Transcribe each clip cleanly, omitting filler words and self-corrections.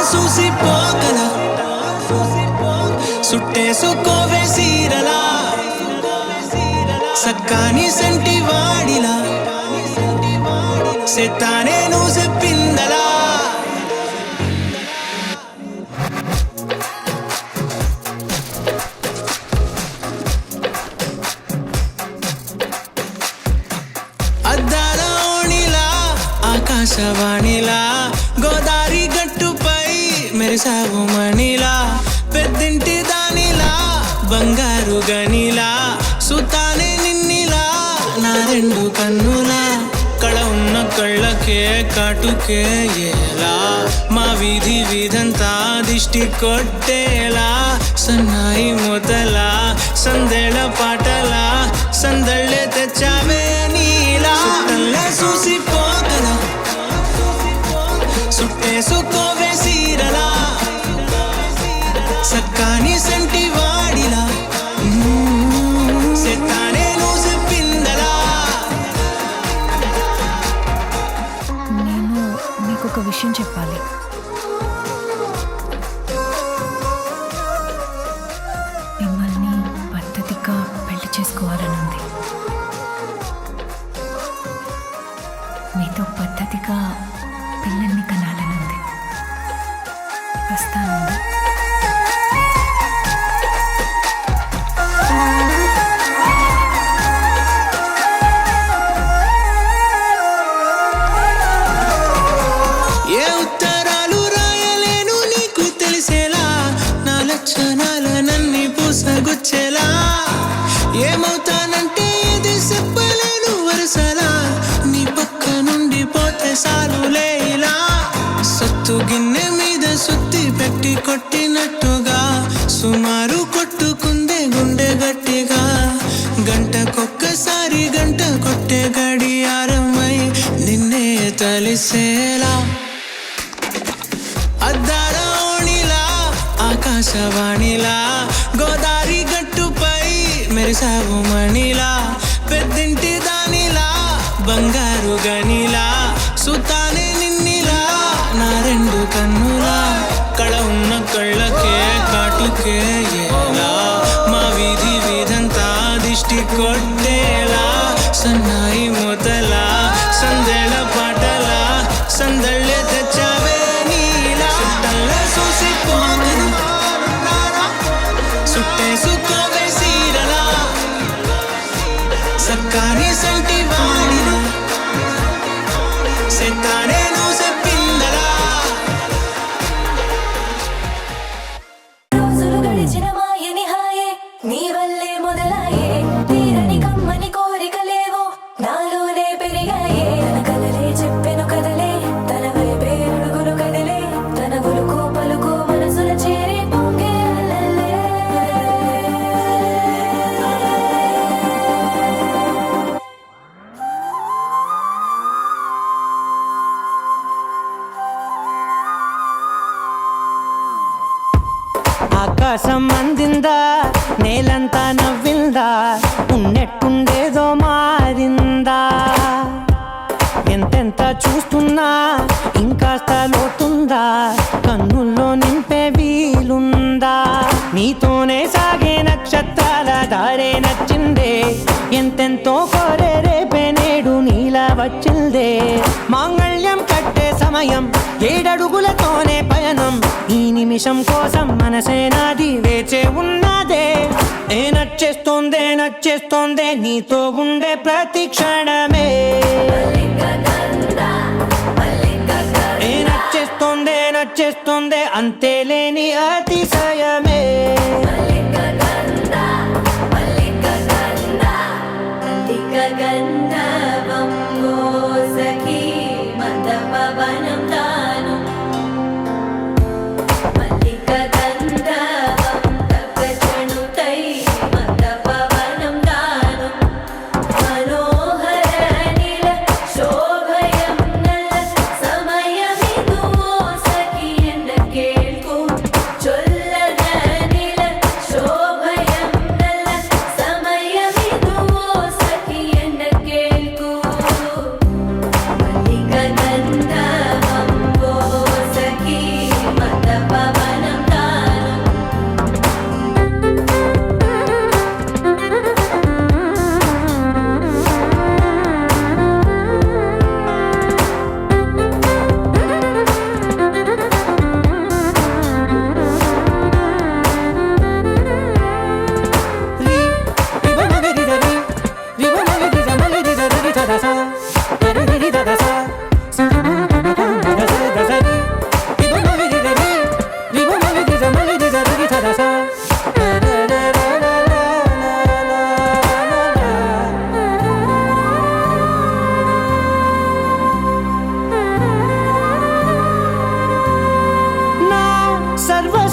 చూసిపోగల సుట్టేసుకోవే సీరలా సక్కాని సంటి వాడిలా సెత్తానే నువ్వు చెప్పిందలా అద్దాల ఓణిలా ఆకాశవాణిలా గోదారి గట్టుపై మెరిసావు మణిలా పెద్దింటి దానిలా బంగారు గనిలా సుతానే నిన్నిలా నా రెండు కన్నులా కళ ఉన్న కళ్ళకే కాటుకే ఎలా మా వీధి వీధంతా దిష్టి కొట్టేలా సన్నాయి మొదలా సందేళ పాటలా సందళ్ళే తెచ్చావే నీలా చూసిపోగల సుట్టేసుకోవే సీరలా సక్కాని సంటి వాడిలా సెత్తానే నువ్వు చెప్పిందలా నేను మీకు ఒక విషయం చెప్పాలి. మిమ్మల్ని పద్ధతిగా పెళ్లి చేసుకోవాలనుంది. మీతో పద్ధతిగా పిల్లల్ని కనాలనుంది. వస్తానండి. ఏ ఉత్తరాలు రాయలేను నీకు తెలిసేలా నా లక్షణాలనన్నీ పూసగుచ్చేలా ఏమవుతానంటే ఇది చెప్పలేను వరుసలా నీ పక్క నుండి పోతే సాలులే ఇలా సత్తు గిన్నె మీద సుత్తి పెట్టి కొట్టినట్టుగా సుమారు కొట్టుకుందే గుండె గట్టిగా గంటకొక్కసారి గంట కొట్టే గడియారమై నిన్నే తలిసేలా అద్దాల ఓణిలా ఆకాశవాణిలా గోదారి గట్టుపై మెరిసావు మణిలా పెద్దింటి దానిలా బంగారు గనిలా సుతానే నిన్నిలా నా రెండు కన్నులా కళ ఉన్న కళ్ళకే కాటుకే ఎలా మా వీధి వీధంతా దిష్టి కొట్టేలా సన్నాయి మొదలా సందేళ పాటలా సందళ్ళే తెచ్చావే నీలా చూసిపోగల సుట్టేసుకోవే సీరలా సక్కాని సంటి వాడిలా సెత్తానే నువ్వు చెప్పిందలా రోజులు గడిచిన మాయని హాయే నీ వల్లే మొదలాయే తీరని కమ్మని కోరికలేవో నాలోనే పెరిగాయే తన కలలే చెప్పెను కదలే తన వైపే అడుగులు కదిలే తన గులుకు పలుకు మనసుల చేరి పొంగే అలలే. ఆకాశం అందిందా నేలంతా నవ్విందా ఉన్నట్టుండేదో మారిందా ఎంతెంత చూస్తున్నా ఇంకాస్త లోతుందా కన్నుల్లో నింపే వీలుందా నీతోనే సాగే నక్షత్రాల దారే నచ్చిందే ఎంతెంతో కోరే రేపే నేడు నీలా వచ్చిందే మాంగళ్యం కట్టే సమయం 7 అడుగులతోనే పయనం ఈ నిమిషం కోసం మనసే నాది వేచే ఉన్నదే ఏ నచ్చేస్తోందే నీతో ఉండే ప్రతి క్షణమే ఏ నచ్చేస్తోందే అంతేలేని అతిశయమే సమయమిదు సఖి ఎన్న కేಳ್కు చొల్లద నిల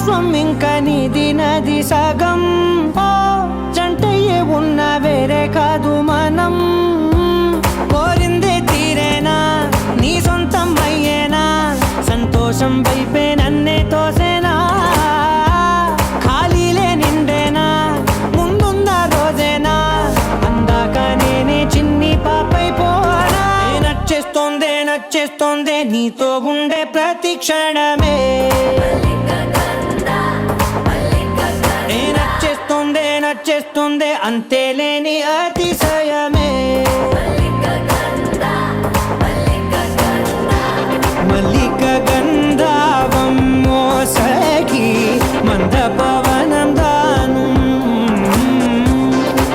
విశ్వం ఇంక నీది నది సగం ఓ జంటయ్యే ఉన్న వేరే కాదు మనం కోరిందే తీరేనా నీ సొంతం అయ్యేనా సంతోషం వైపే నన్నే తోసేనా ఖాళీలే నిండేనా ముందున్న రోజేనా అందాక నేనే చిన్ని పాపై పోనా నచ్చేస్తోందే నీతో ఉండే ప్రతి క్షణమే నచ్చేస్తోందే అంతేలేని అతిశయమే మల్లిక గంధావం మోసగి మంద పవనం దాను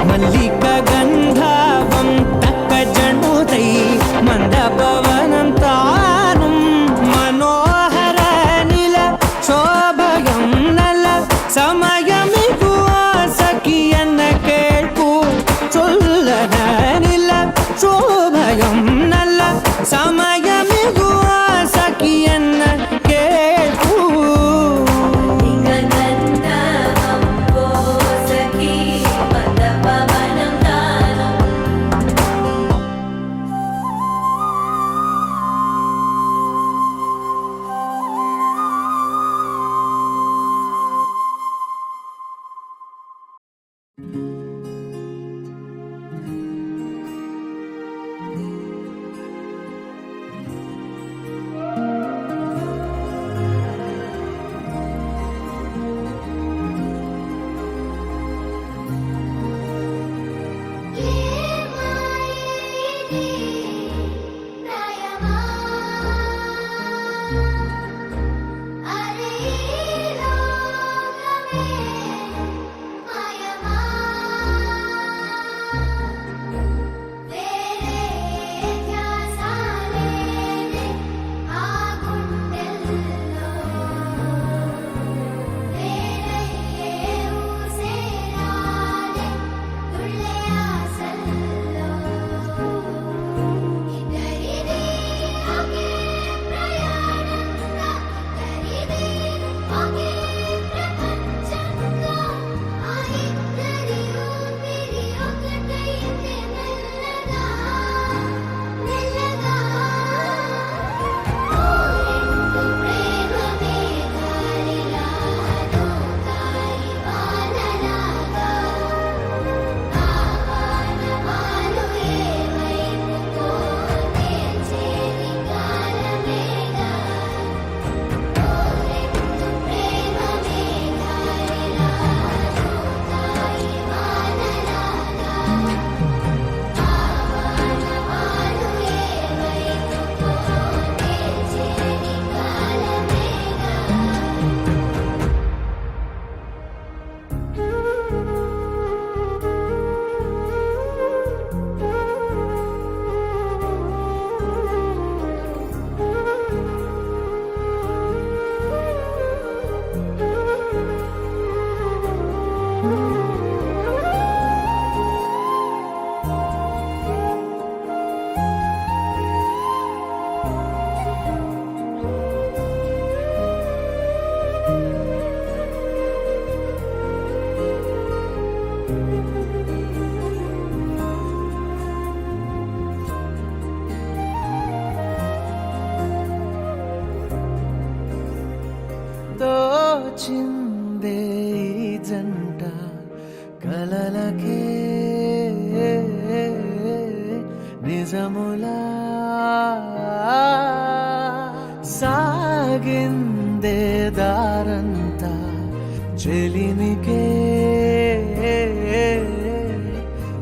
మల్లిక గంధావం తక్క జణుతై మంద పవనం తాను మనోహర నిల శోభయం నల సమయమిగు ఆసకి అన్న కేൾపు చొల్లన నిల శోభయం నల్ల సమయమిగు ఆసకి అన్న కేൾపు తోచిందే ఈ జంట కలలకే నిజములా సాగిందే దారంతా చెలిమికే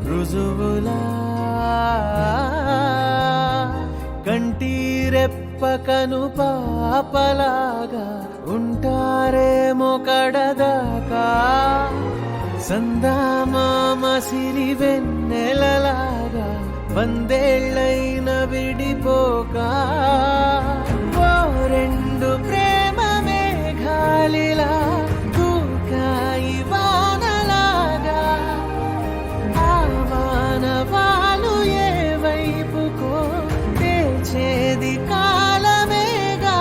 రుజువులా కంటిరెప్పకను పాపలాగా ఉంటారేమో కడదాకా సందామామ సిరి వెన్నెలలాగా వందేళ్ళైన విడిపోక ఓ రెండు ప్రేమ మేఘాలిలా దూకాయి వానలాగా ఆ వానవాలు ఏ వైపుకో తెచేది కాలమేగా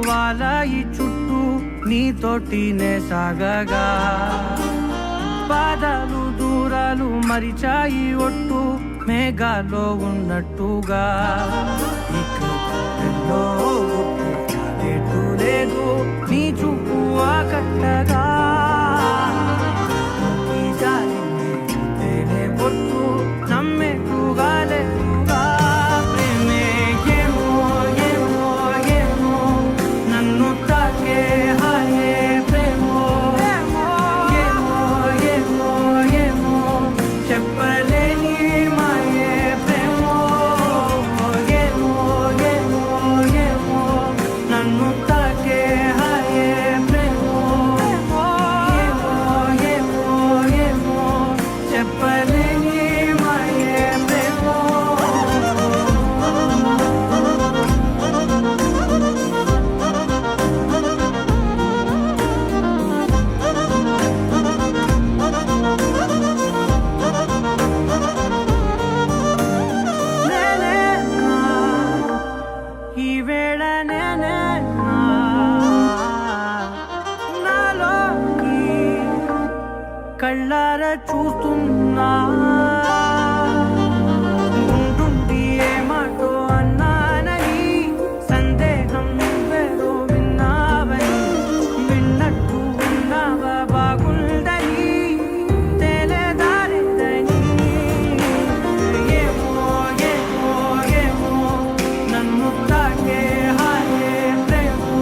వాలాయి చుట్టూ నీతోటినే సాగగా పాదాలు దూరాలు మరిచాయి ఒట్టు మేఘాలో ఉన్నట్టుగా ఇక ఎన్నో లేటు లేదు నీ చూపు ఆకట్టగా ఈ జాలిని చూస్తేనే పొట్టు నమ్మేట్టుగా లేటుగా ప్రేమే ఏమో ఏమో ఏమో నన్ను తాకే హాయే ప్రేమో ఏమో ఏమో ఏమో చెప్పలేని మాయే ప్రేమో ఏమో ఏమో ఏమో నన్ను తాకే హాయే ప్రేమో ఏమో ఏమో ఏమో చెప్పలేని మాయే ప్రేమో నేనేనా ఈ వేళ నేనేనా నాలోకి కళ్ళారా చూస్తున్నా ఉంటుండి ఏ మాటో అన్నానని సందేహం నువ్వేదో విన్నావని విన్నట్టు ఉన్నావా బాగుందని తెలియదారిద్దని ఏమో ఏమో ఏమో నన్ను తాకే హాయే ప్రేమో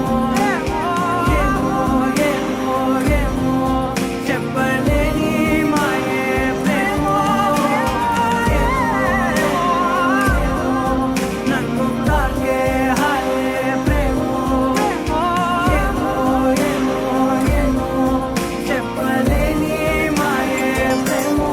ఏమో ఏమో ఏమో చెప్పలేని మాయే ప్రేమో నన్ను తాకే హాయే ప్రేమో ఏమో ఏమో ఏమో చెప్పలేని మాయే ప్రేమో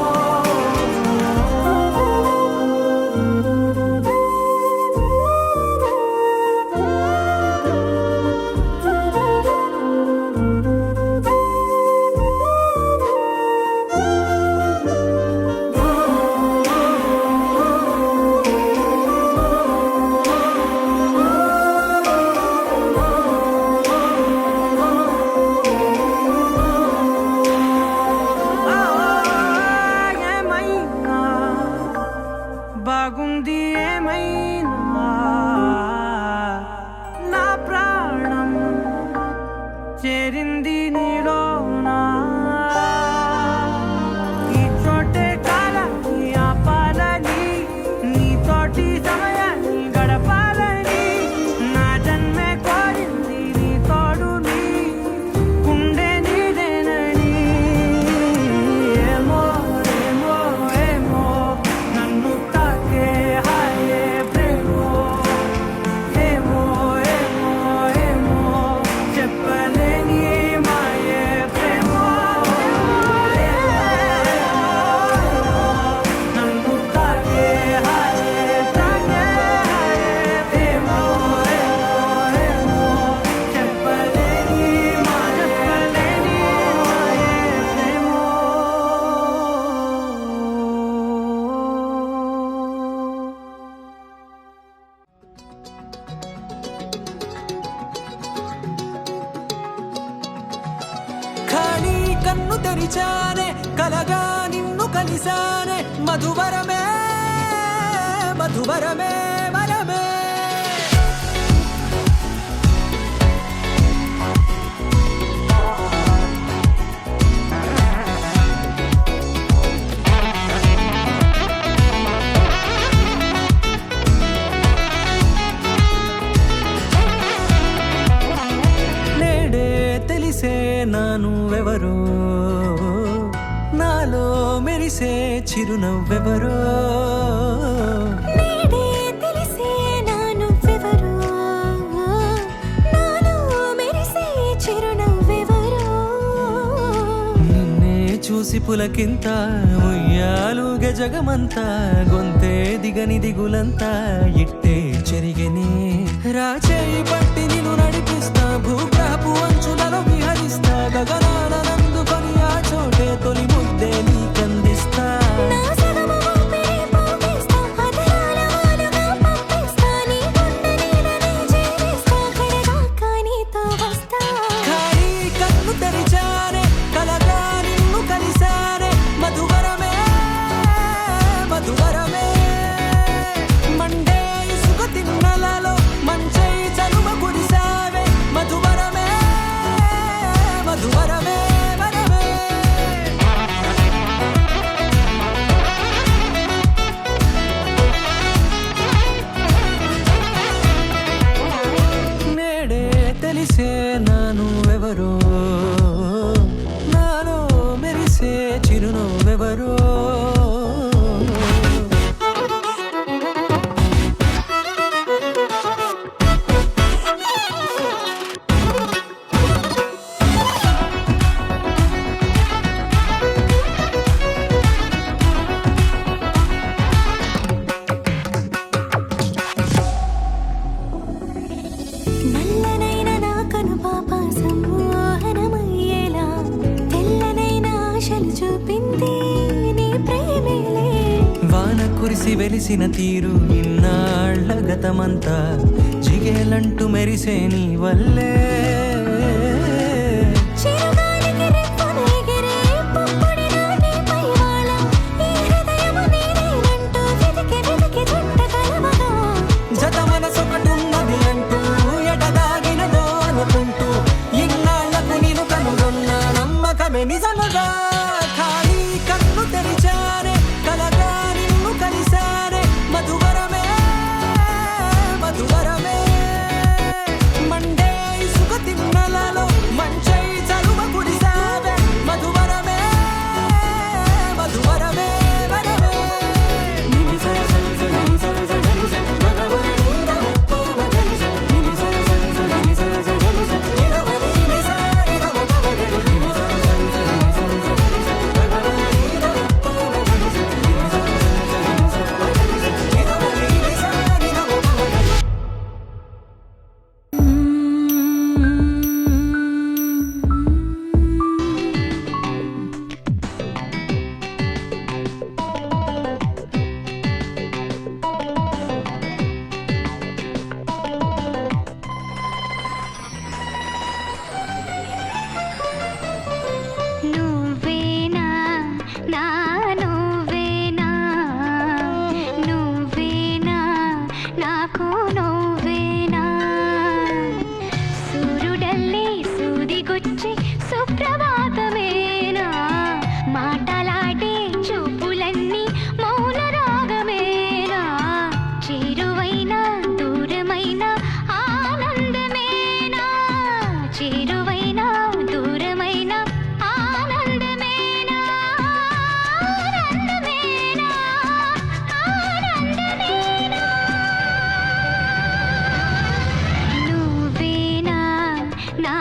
ఏమైనా బాగుంది ఏమైనా నా ప్రాణం చేరింది నీలోనా ఈ చోటే కాలాన్ని ఆపాలని నీతోటి సమయాన్ని గడపాలని నా జన్మే కోరింది నీ తోడుని గుండె నీదేనని ఏమో ఏమో ఏమో నన్ను తాకే హాయే ప్రేమో ఏమో ఏమో ఏమో చెప్పలేని మాయే ప్రేమో నన్ను తాకే హాయే ప్రేమో ఏమో చెప్పలేని మాయే ప్రేమో. ఖాళీ కన్ను తెరిచానే కలగా నిన్ను కలిసానే మధువరమే మధువరమే వరమే నేడే తెలిసే నానువెవరో నాలో మెరిసే చిరునవ్వెవరో నీడే తెలిసే నా నువ్వెవరో నాలో మెరిసే చిరునవ్వెవరో నిన్నే చూసి పులకింత ఉయ్యాలుగ జగమంతా గొంతే దిగని దిగులంతా ఇట్టే చెరిగెనే రాచేయి పట్టి నిన్ను నడిపిస్తా భూగ్రహపు అంచులలో విహరిస్తా గగనాన నందుకొని ఆ చోటే తొలి ముద్దే నీకందిస్తా నా సగము ఊపిరి పోగేస్తా అదరాల వాలుగా పంపిస్తా నీ గుండె నీడనే చేరేస్తా కడదాకా నీతో తెలిసే నానువెవరో నాలో మెరిసే చిరునవ్వెవరో నల్లనైన నా కనుపాప సమ్మోహనమయ్యేలా తెల్లనైన ఆశలు చూపింది నీ ప్రేమేలే. వాన కురిసి వెలిసిన తీరు ఇన్నాళ్ల గతమంతా జిగేలంటూ మెరిసే నీ వల్లే చిరుగాలికి రెప్పన ఎగిరే పుప్పొడిన నీపై వాళ ఈ హృదయము నీదేనంటూ వెతికి వెతికి జంట కలవగా జత మనసొకటున్నది అంటూ ఎటదాగినదో అనుకుంటూ ఇన్నాళ్లకు నేను కనుగొన్న నమ్మకమే నిజముగా ఖాళీ కన్ను తెరిచానే కలగా నిన్ను కలిసానే మధువరమే మధువరమే మండే ఇసుక తిన్నెలలో మంచై చలువ కురిసావే మధువరమే మధువరమే వరమే నువ్వేనా నా నువ్వేనా నువ్వేనా నాకు నువ్వేనా సూర్యుడల్లే సూదిగుచ్చి సుప్రభాతమేనా మాటలాడే చూపులన్నీ మౌన రాగమేనా చేరువైన దూరమైన ఆనందమేనా చేరువైన దూరమైన ఆనందమేనా ఆనందమేనా ఆనందమేనా నువ్వేనా నా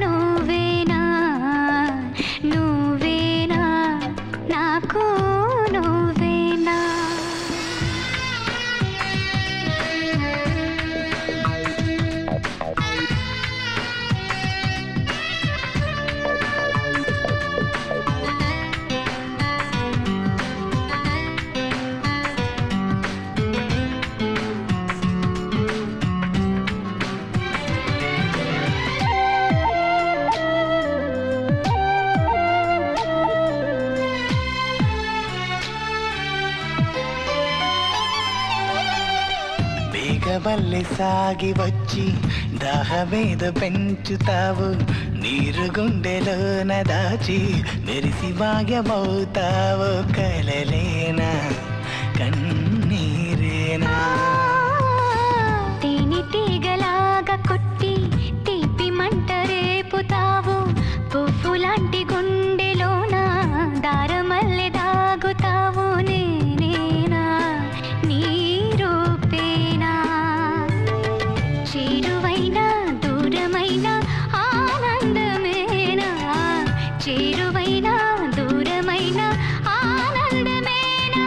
నువ్వేనా నువ్వేనా నాకు నువ్వేనా వేగవల్లె సాగి వచ్చి దాహమేద పెంచుతావు నీరు గుండెలోన దాచి మెరిసి భాగ్యమవుతావు కలలేనా కన్నీరేనా తేనె తీగలాగా కొట్టి తీపి మంట రేపుతావు పువ్వులాంటి గుండెలోన దారమల్లె దాగుతావు నేనేనా నీ రూపేనా చేరువైన దూరమైన ఆనందమేనా చేరువైన దూరమైన ఆనందమేనా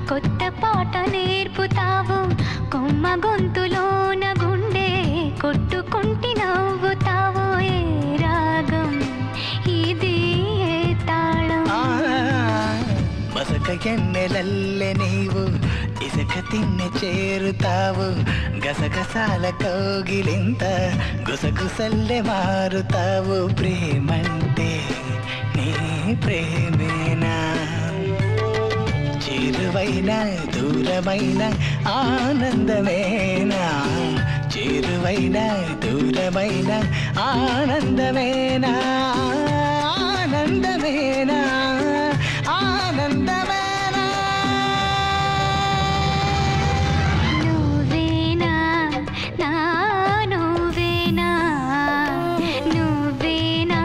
కొత్త పాట నేర్పుతావు కొమ్మ గొంతులోన గుండె కొట్టుకుంటి నవ్వుతావు ఏ రాగం ఇది ఏ తాళం మసక ఎన్నెలల్లె నీవు ఇసుక తిన్నె చేరుతావు గసగసాల కోగిలింత గుసగుసల్లె మారుతావు ప్రేమంటే నీ ప్రేమేనా చేరువైన దూరమైన ఆనందమేనా చేరువైన దూరమైన ఆనందమేనా ఆనందమేనా ఆనందమేనా నువ్వేనా నా నువ్వేనా నువ్వేనా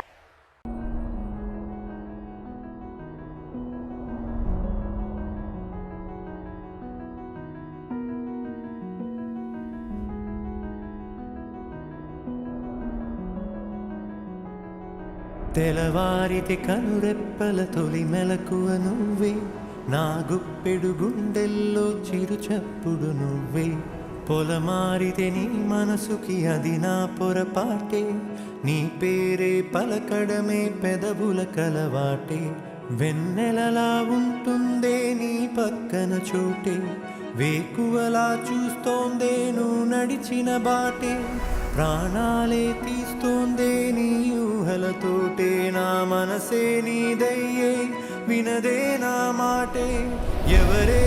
తెలవారితే కనురెప్పల తొలి మెలకువ నువ్వే నా గుప్పెడు గుండెల్లో చిరు చప్పుడు నువ్వే పొలమారితే నీ మనసుకి అది నా పొరపాటే నీ పేరే పలకడమే పెదవుల కలవాటే వెన్నెలలా ఉంటుందే నీ పక్కన చోటే వేకువలా చూస్తోందే నువ్వు నడిచిన బాటే ప్రాణాలే తీస్తోందే నీ ఊహలతోటే నా మనసే నీదయ్యే వినదే నా మాటే ఎవరే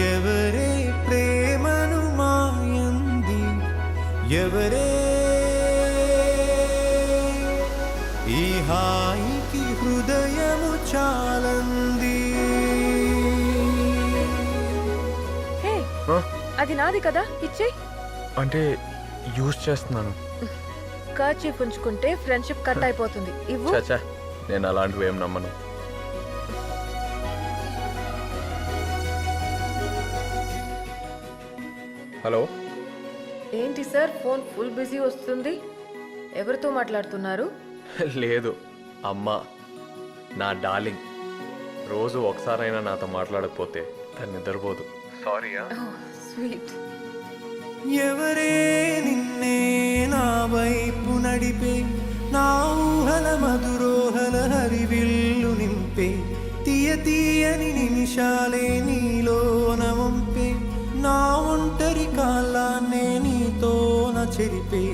ఎవరే ప్రేమను మాయంది ఎవరే ఈ హాయికి హృదయము చాలంది హే అది నాది కదా ఇచ్చే అంటే యూజ్ చేస్తున్నాను. కర్చీఫ్ ఉంచుకుంటే ఫ్రెండ్షిప్ కట్ అయిపోతుంది. ఇవ్వు. చచ్చా, నేను అలాంటివి ఏం నమ్మను. హలో, ఏంటి సార్ ఫోన్ ఫుల్ బిజీ వస్తుంది? ఎవరితో మాట్లాడుతున్నారు? లేదు అమ్మా, నా డార్లింగ్. రోజు ఒకసారైనా నాతో మాట్లాడకపోతే తను నిద్రపోదు. సారీయా. స్వీట్. ఎవరే నిన్నే నా వైపు నడిపే నా ఊహల మధురోహల హరివిల్లు నింపే తీయ తీయని నిమిషాలే నీలోన వంపే నా ఒంటరి కాలాన్నే నీతోన చెరిపే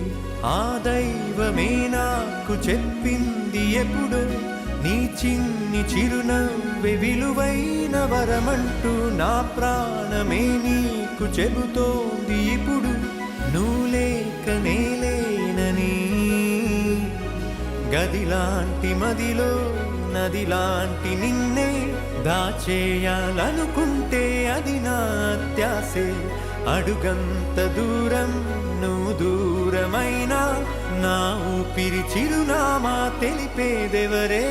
ఆ దైవమే నాకు చెప్పింది ఎప్పుడు నీ చిన్ని చిరునవ్వె విలువైన వరమంటూ నా ప్రాణమే నీకు చెబుతోంది ఇప్పుడు నువ్వు లేక నేలేనని గదిలాంటి మదిలో నదిలాంటి నిన్నే దాచేయాలనుకుంటే అది నా అత్యాసే అడుగంత దూరం నువ్వు దూరమైనా నా ఊపిరి చిరునామా తెలిపేదెవరే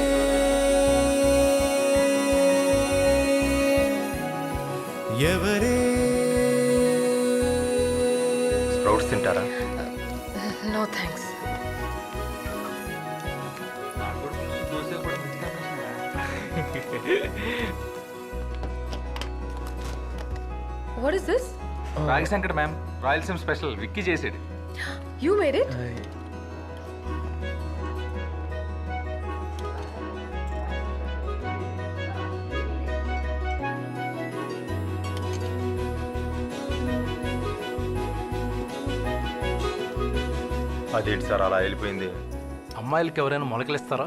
ఎవరే స్ప్రౌట్స్ తింటారా? No thanks. What is this? Ragi sankati ma'am, Rayalaseema special Vicky చేసేది. You made it? అదేంటి సార్ అలా వెళ్ళిపోయింది? అమ్మాయిలకి ఎవరైనా మొలకలిస్తారా?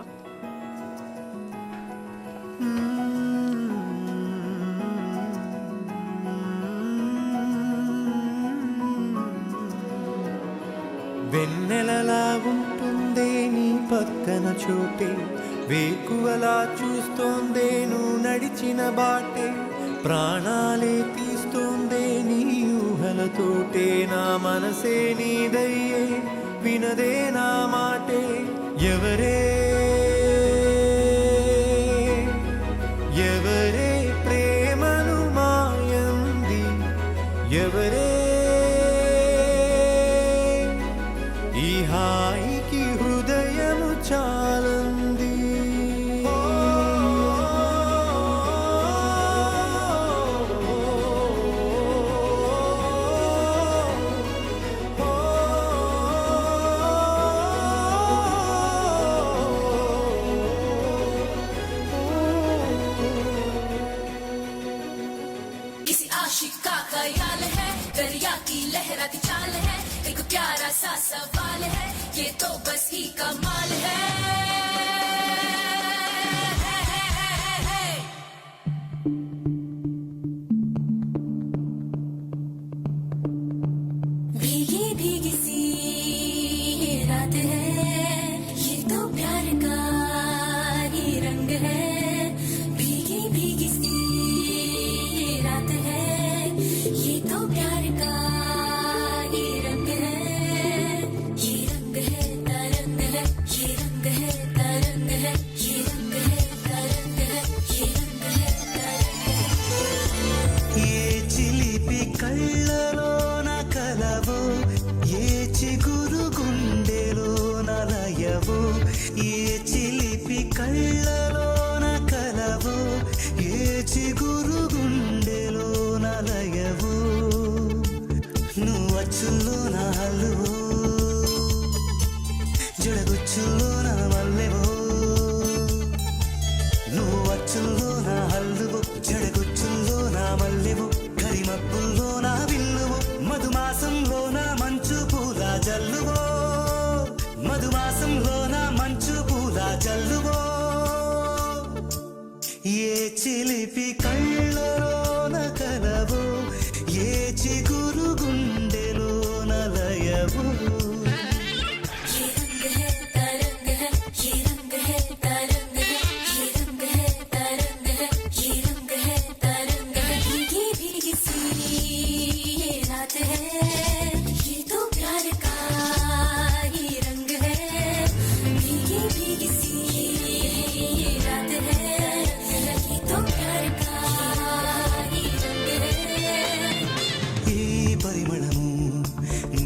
వెన్నెలలా ఉంటుందే నీ పక్కన చోటే వేకువలా చూస్తోందే నువ్వు నడిచిన బాటే ప్రాణాలే తీస్తోందే నీ ఊహలతోటే నా మనసే నీదయ్యే వినదే నా మాటే ఎవరే ఎవరే ప్రేమను మాయంది ఎవరే ఈ హాయికి హృదయము చాలంది सवाल है ये तो बस ही कमाल है भीगी भीगी सी ये रात है ये तो प्यार का ही रंग है भीगी भीगी सी ये रात है ये तो प्यार का ही रंग है ये रंग है तरंग है ये रंग है तरंग है ये रंग है तरंग है ये रंग है तरंग है ఏ చిలిపి కళ్ళలోన కలవో ఏ చిగురు గుండెలోన లయవో ఏ చిలిపి కళ్ళలోన కలవో ఏ చిగురు గుండెలోన లయవో నువ్వు అచ్చులోన హల్లువో జడగుచ్చులోన మల్లెవో నువ్వు అచ్చుల్లో నా హల్లువు జడగుచ్చుల్లో నా మల్లెవు కరిమప్పుల్లో నా విల్లువు మధుమాసంలో నా మంచు పూల జల్లువో మధుమాసంలో నా మంచు పూల జల్లువో ఏ చిలిపి కళ్ళలోన కలవో ఏ చిగురు గుండెలోన లయవో ये रंग है तरंग है ये रंग है तरंग है ये रंग है तरंग है ये रंग है तरंग है भीगी भीगी सी ये रात है ये तो प्यार का ही रंग है भीगी भीगी सी ये रात है ये तो प्यार का ही रंग है ఈ పరిమళము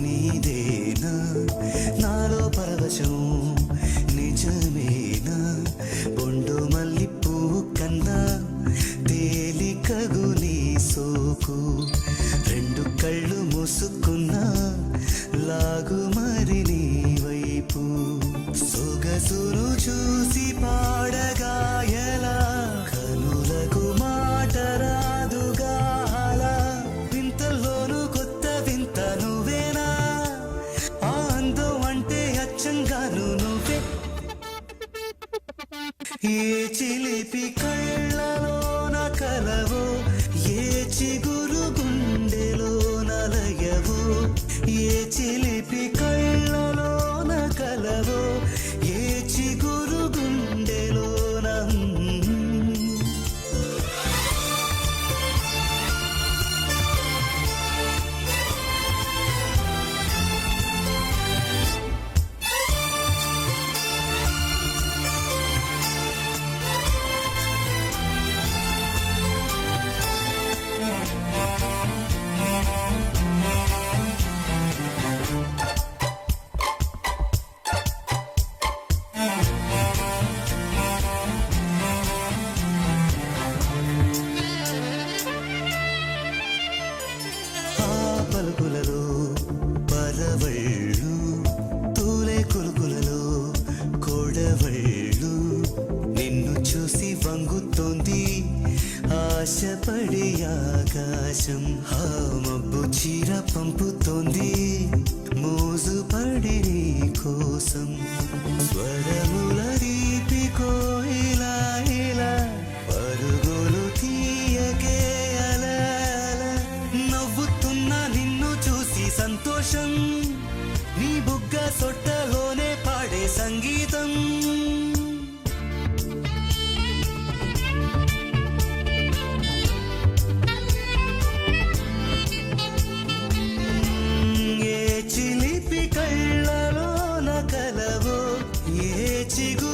నీదేనా నాలో పరవశం నిజమేనా బొండు మల్లి పువ్వు కన్నా తేలికగు నీ సోకు రెండు కళ్ళు మూసుకున్నా లాగు మరి నీ వైపు సొగసును చూసి పాడగాయలా కనులకు మాట రాదుగాలా వింతల్లోనూ కొత్త వింత నువ్వేనా ఆ అందం అంటే అచ్చంగాను నువ్వే ఏ చిలిపి కళ్ళలోన కలవో ఏ చిగురు గుండెలోన లయవో ఏ చిలిపి కళ్ళలోన కలవో ఏ చిగురు గుండెలోన ఆ పలుకులలో పరవళ్ళు తూలే కులుకులలో కొడవళ్ళు నిన్ను చూసి వంగుతోంది ఆశపడి ఆకాశం ఆ మబ్బు చీర పంపుతోంది మోజుపడి నీ కోసం స్వరముల దీపి కోయిలా ఇలా పరుగులు తీయగే అలా అలా నవ్వుతున్నా నిన్ను చూసి సంతోషం నీ బుగ్గ సొట్టలోనే పాడే సంగీతం ఏ చిలిపి కళ్ళలోన కలవో ఏ చిగు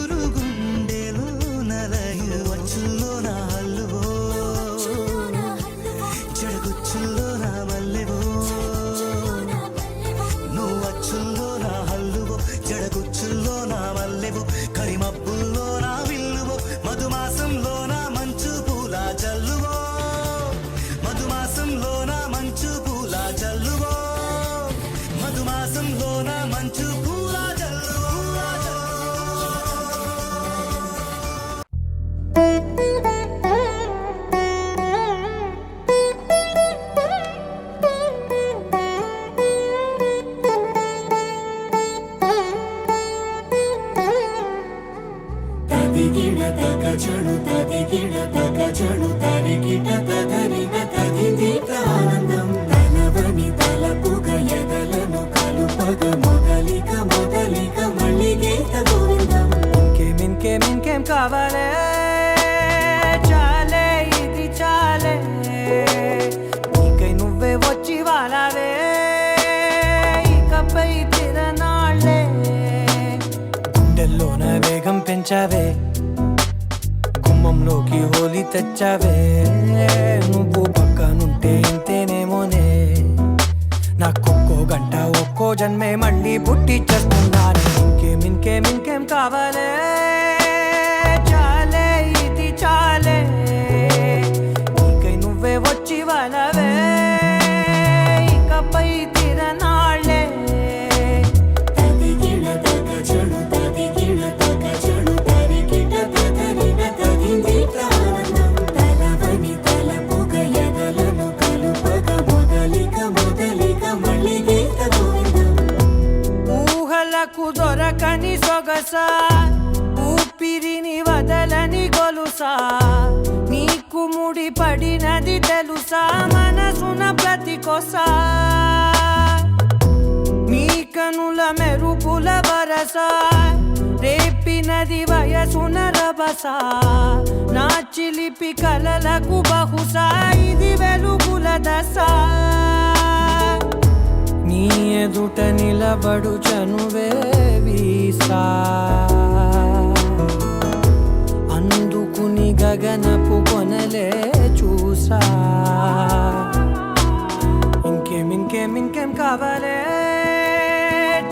చడు తరికిట తదరిన తదిందిట ఆనందం తలవని తలపుగ ఎదలను కలుపగ మొదలిక మొదలిక మళ్ళీ గీత గోవిందం ఇంకేం కావాలే చాలే ఇది చాలే నీకై నువ్వే వచ్చి వాలావే ఇకపై తిరనాళ్ళే గుండెల్లోన వేగం పెంచావే గుమ్మంలోకి హోలీ తెచ్చావే నువ్వు పక్కనుంటే ఇంతేనేమోనే నాకొక్కో గంట ఒక్కో జన్మే మళ్ళీ పుట్టి చేస్తున్నానే ఇంకేం కావాలే చాలే ఇది చాలే నీకై నువ్వే వచ్చి వాళ్ళవే ఇకపై తిరనాళ్ళే తదిగిడ తగ చడు తదిగిడ తగ చడు తరికిట తదరిన తదిందిట ఆనందం తలవని తలపుగ ఎదలను కలుపగ మొదలిక మొదలిక మళ్ళీ గీత గోవిందం ఊహలకు దొరకని సొగసా ఊపిరిని వదలని గొలుసా నీకు ముడి పడినది తెలుసా మనసున ప్రతి కొసా నీ కనుల మెరుపుల వరస రేపినది వయసున రభస నా చిలిపి కలలకు బహుశా ఇది వెలుగుల దశ నీ ఎదుట నిలబడు చనువే వీసా అందుకుని గగనపు కొనలే చూసా ఇంకేం కావాలే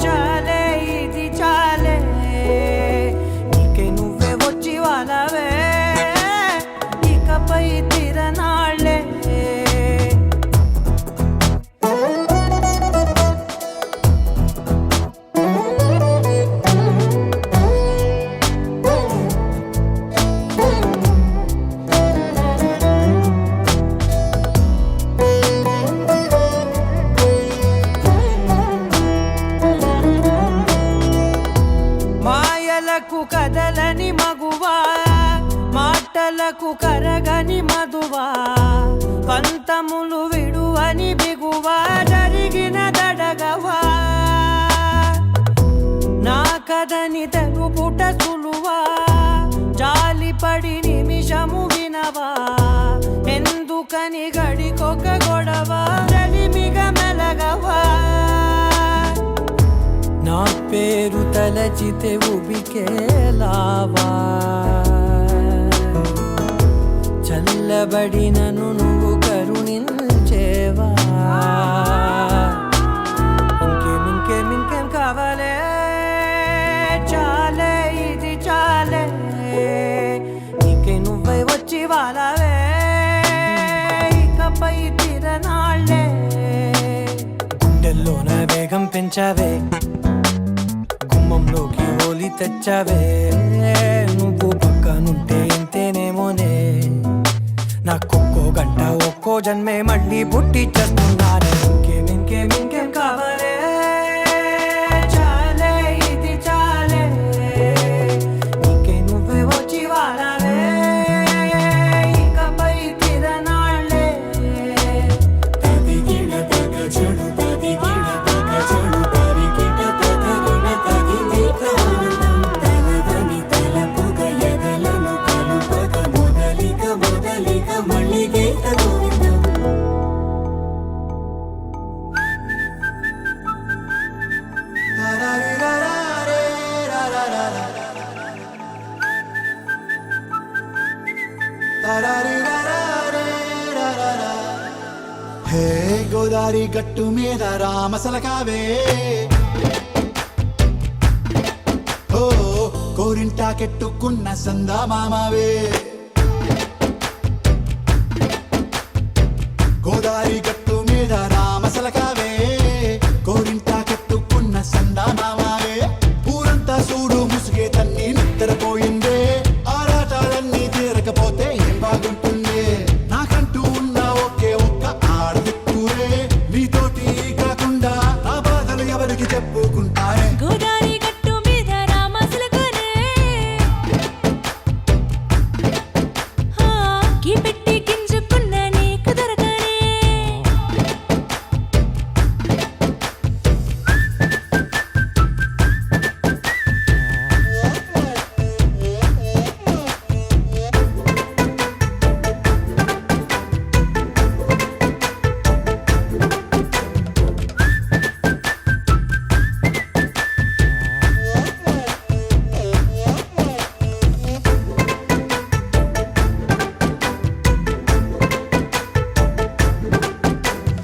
చాలే ఇది చాలే నీకే నువ్వే వచ్చి వాళ్ళవే ఇకపై తిరనాళ్ళే మాయలకు కదలని మగువా మాటలకు కరగని మధువా పంతములు విడువని బిగువా జరిగిన దడగవా నా కదని తెలుపుట సులువా జాలిపడి నిమిషము వినవా ఎందుకని గడికొక గొడవ రలిమిగ మెలగవా నా పేరు తలచితే ఉబికేలావా చల్లబడినను నువ్వు కరుణించేవా ఇంకేం కావాలే చాలే ఇది చాలే నీకే నువ్వే వచ్చి వాళ్ళవే ఇకపై తిరనాళ్ళే గుండెల్లోన వేగం పెంచావే గుమ్మంలోకి హోలీ తెచ్చావే నువ్వు పక్కనుంటే ఇంతేనేమోనే నాకొక్కో గంట ఒక్కో జన్మే మళ్ళీ పుట్టి చేస్తున్నానే ఇంకేం కావాలే చాలే ఇది చాలే నీకే నువ్వే వచ్చి వాళ్ళవే ఇకపై తిరనాళ్ళే తదిగిడ తగ చడు తదిగిడ తగ చడు తరికిట తదరిన తదిందిట ఆనందం తలవని తలపుగ ఎదలను కలుపగ మొదలిక మొదలిక మళ్ళీ గీత గోవిందం హే గోదారి గట్టు మీద రామసలకావే ఓ కోరింటాకెట్టుకున్న సందా మామావే గోదారి గట్టు మీద రామసలకావే కోరింటాకెట్టుకున్న సందా మామావే ఊరంతా చూడు ముసుగే తన్ని నిద్రపోయిందే ఆరాటాలన్నీ తీరకపోతే ఏం బాగుంటుంది నాకంటూ ఉన్న ఒకే ఒక్క ఆడదిక్కురే నీతోటి కాకుండా నా బాధలు ఎవరికి చెప్పుకుంటారే గోదారి గట్టు మీద రామసులకనే రాఖీ పెట్టి గింజుకున్న నీకు దొరకనే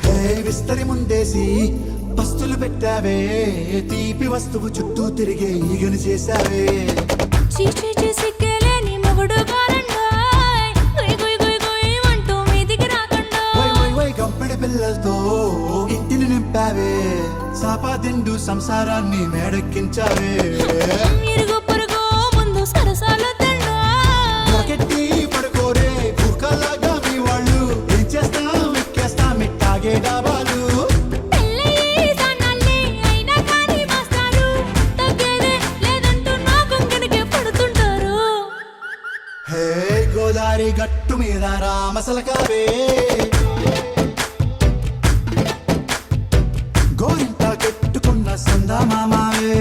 హే విస్తరి ముందేసి పస్తులు పెట్టావే తీపి వస్తువు చుట్టూ తిరిగే ఈగను చేశావే చీచీ సిగ్గలేని మొగుడు కారండాయ్ గుయ్ గుయ్ గుయ్ గుయ్ అంటూ మీదికి రాకుండా వై వై వై గంపెడి పిల్లలతో ఇంటిని నింపావే సాపాదిండు సంసారాన్ని మేడెక్కించావే ఇరుగు పొరుగు ముందు సరసాల తండా మొరకెట్టి పడుకోరే కుక్కలాగా మీ వాళ్ళు ఏం చేస్తాం ఎక్కేస్తాం ఇట్టాగే డాబాలు పెళ్ళయి దానాల్ని అయినా కానీ మాస్తారు తగ్గేదే లేదంటూ నా కొంగడికే పడుతుంటారు హే గోదారి గట్టు మీద రామసలకావే గోరింట కట్టుకున్న సందా మామావే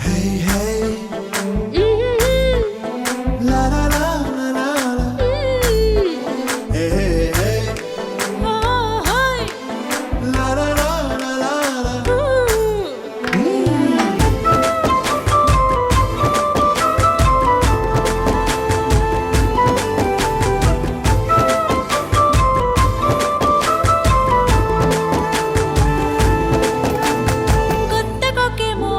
హే హే లా లా లా లా లా లా. హే హే హే లా లా లా లా లా లా. కొత్త కొక్కేమో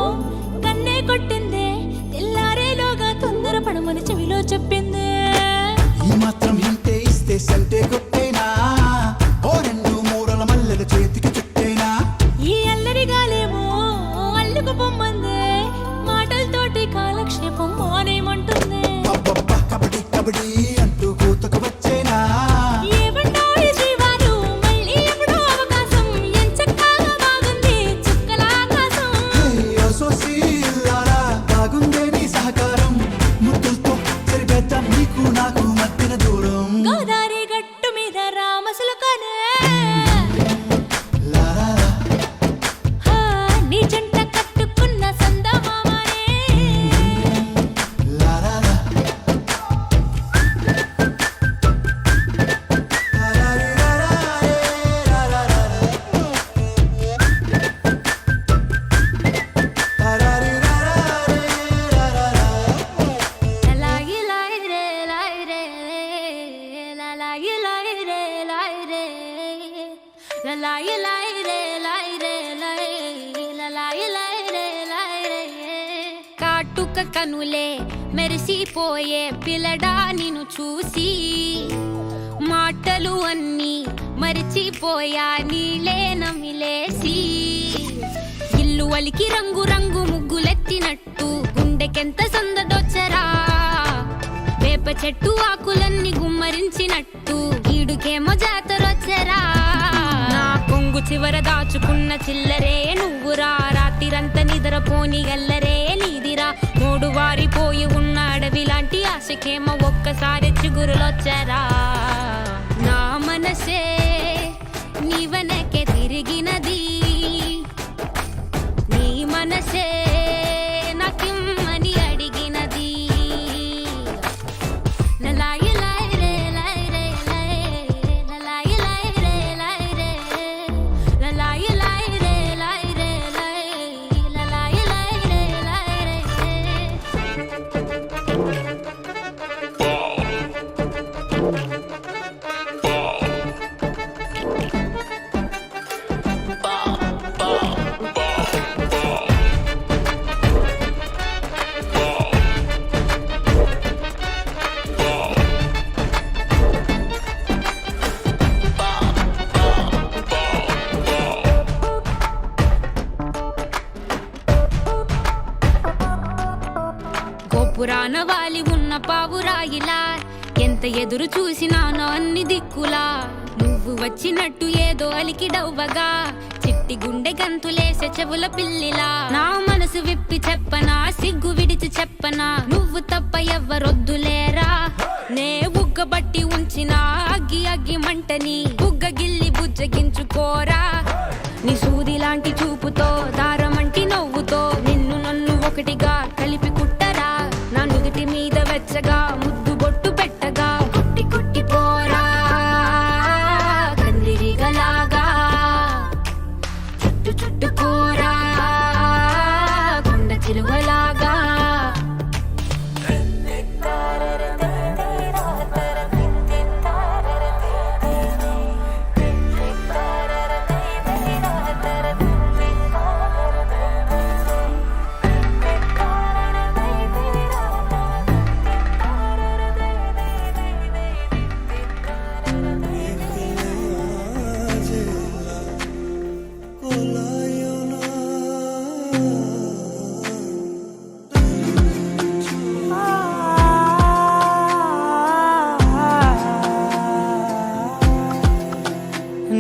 కన్నే కొట్టిందే తెల్లారేలోగా తొందర పడమని చెవిలో చెప్పిందే ఈ మాత్రం హింటే ఇస్తే సంటే కొట్టేనా ఓ రెండు మూరల మల్లెల చేతికి చుట్టేనా ఈ అల్లరి గాలేమో అల్లుకు పొమ్మందే మాటలతోటి కాలక్షేపం మానేమంటుంది అబ్బబ్బ కబడ్డీ కబడ్డీ అంటూ కూతకు వచ్చేనా ఏమంటాయి జీవాలు మళ్ళీ ఎప్పుడో అవకాశం ఎంచక్కా బాగుంది చుక్కల ఆకాశం హే సోసి ఇల్లారా బాగుందే నీ సహకారం ముద్దులతో సరిపెద్దాం నీకు నాకు మధ్యన దూరం గోదారి గట్టు మీద రామసులకనే లా లా లా. హా, నీ జంట కట్టుకున్న సందమామనే లా లా లా. లా లా రీ లా లా రే లా లా లా లా. లా లా రీ లా లా రే లా లా లా. లాయి లాయి రే లాయి రే లాయి లాయి రే లాయి రే లాయి లాయి రే లాయి రే లాయి లాయి రే లాయి రే కాటుక కనులే మెరిసిపోయే పిల్లడా నిన్ను చూసి మాటలు అన్నీ మరిచిపోయా నీలే నమిలేసి ఇల్లు వలికి రంగు రంగు ముగ్గులెత్తినట్టు గుండెకెంత సందడొచ్చరా వేప చెట్టు ఆకులన్నీ గుమ్మరించినట్టు ఈడుకేమో జాతరొచ్చరా నా కొంగు చివర దాచుకున్న చిల్లరే నువ్వురా రాత్రిరంతా నిద్రపోని గల్లరే నీదిరా మూడు వారిపోయి ఉన్న అడవి లాంటి ఆశకేమో ఒక్కసారి చిగురులొచ్చరా నా మనసే నీ వెనకే తిరిగినది నీ మనసే నాకిమ్మని అడిగినది లలాయి లాయి రే లాయి రే లలాయి లాయి రే లాయి రే లలాయి లాయి రే లాయి రే లలాయి లాయి రే లాయి రే గోపురాన వాలి ఉన్న పావురాయిలా ఎంత ఎదురు చూసినానో అన్ని దిక్కులా నువ్వు వచ్చినట్టు ఏదో అలికి డవ్వగా చిట్ట బట్టి గుండె గంతులేసే చెవుల పిల్లిలా నా మనసు విప్పి చెప్పనా సిగ్గు విడిచి చెప్పనా నువ్వు తప్ప ఎవ్వరొద్దులేరా నే ఉగ్గబట్టి ఉంచిన అగ్గి అగ్గి మంటని బుగ్గ గిల్లి బుజ్జగించుకోరా నీ సూది లాంటి చూపుతో దారమంటి నవ్వుతో నిన్ను నన్ను ఒకటిగా కలిపి కుట్టరా నా నుదుటి మీద వెచ్చగా ముద్దు బొట్టు పెట్టగా కుట్టి కుట్టి పోరా కందిరిగలాగా చుట్టు చుట్టుకోరా కొండ చిలువలాగా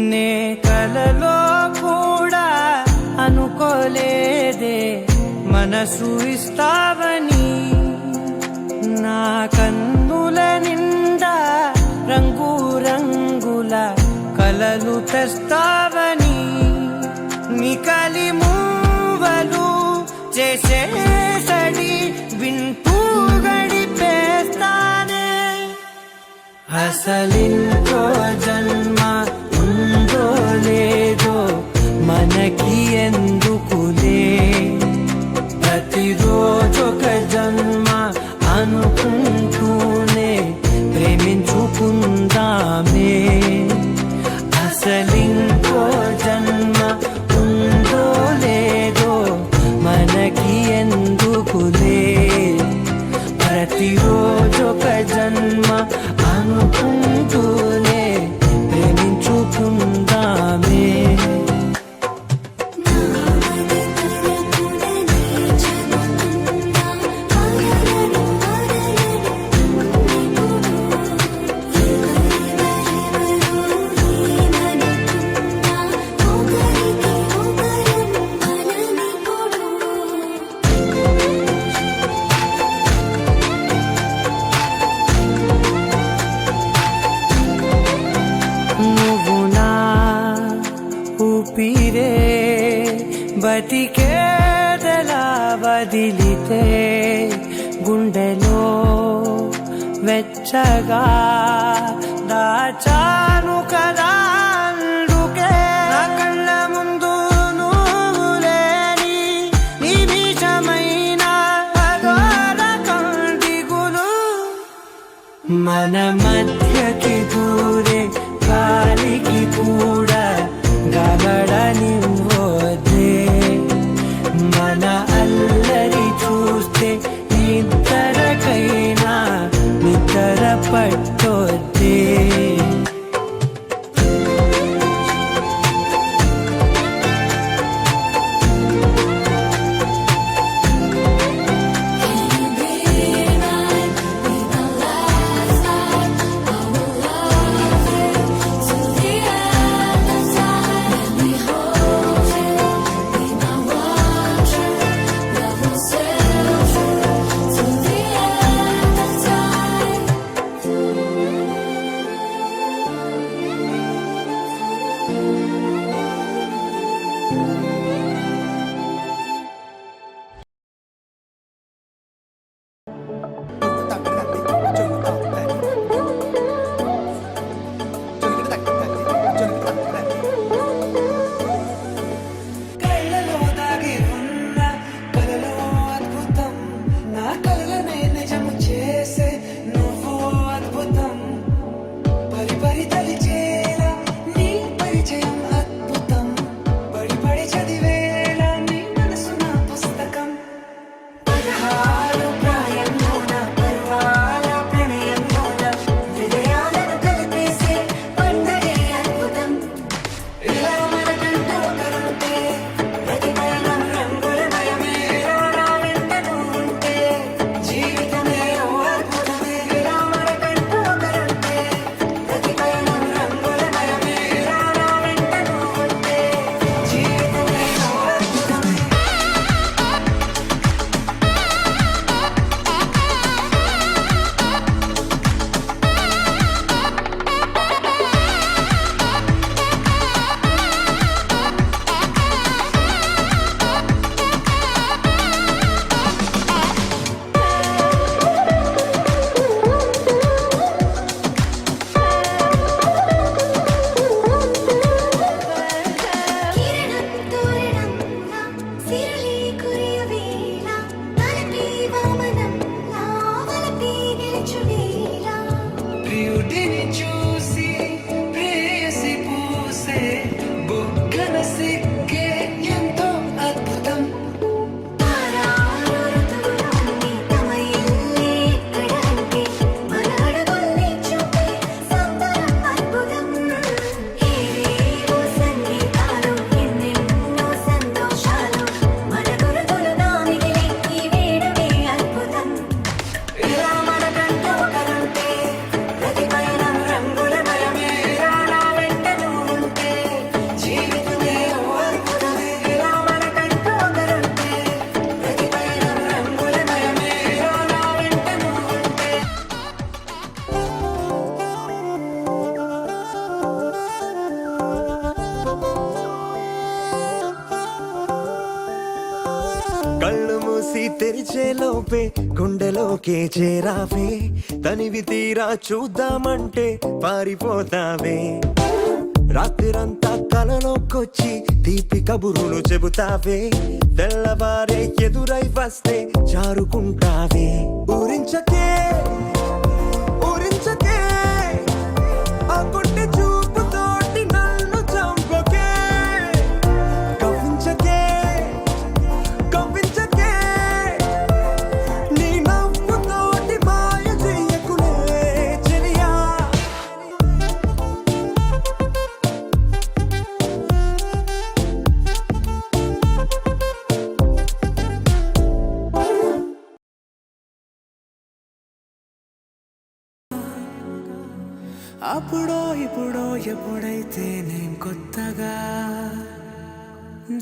నే కలలో కూడా అనుకోలేదే మనసు ఇస్తావని నా కన్నుల నిండా రంగు రంగుల కలలు తెస్తావని నికలి మూవలు చేసేసడి వింటూ గడిపేస్తానే అసలింకో జన్మ ఉందో లేదో మనకి ఎందుకులే ప్రతిరోజొక జన్మ అనుకుంటూనే ప్రేమించుకుందామే అసలింకో జన్మ ఉందో లేదో మనకి ఎందుకులే ప్రతిరోజొక జన్మ అనుకుంటూనే ప్రేమించుకుందామే నువ్వు నా ఊపిరే బతికేదలా వదిలితే గుండెలో వెచ్చగా దాచాను కదా అందుకే నా కళ్ళ ముందు నువ్వు లేని నిమిషమైన అఘోర కంటిగులు మన మధ్యకి దూరే గాలికి కూడా గగడనివ్వదే మన అల్లరి చూస్తే నిద్రకైనా నిద్ర పట్టొద్దే Can you be mine? Be my last night. కళ్ళు మూసి తెరిచే లోపే గుండెలోకే చేరావే తనివి తీరా చూద్దామంటే పారిపోతావే రాత్రిరంతా కలలోకొచ్చి తీపి కబురులు చెబుతావే తెల్లవారే ఎదురై వస్తే జారుకుంటావే ఊరించకే ఊరించకే ఆ కొట్టే చూపుతోటి నన్ను చంపకే కవ్వించకే కవ్వించకే నీ నవ్వుతోటి మాయ చెయ్యకులే చెలియా అప్పుడో ఇప్పుడో ఎప్పుడైతే నేను కొత్తగా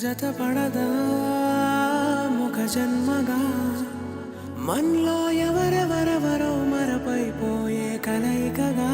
జతపడదా ముఖ జన్మగా మనలో ఎవరెవరెవరో మరపైపోయే కలయికగా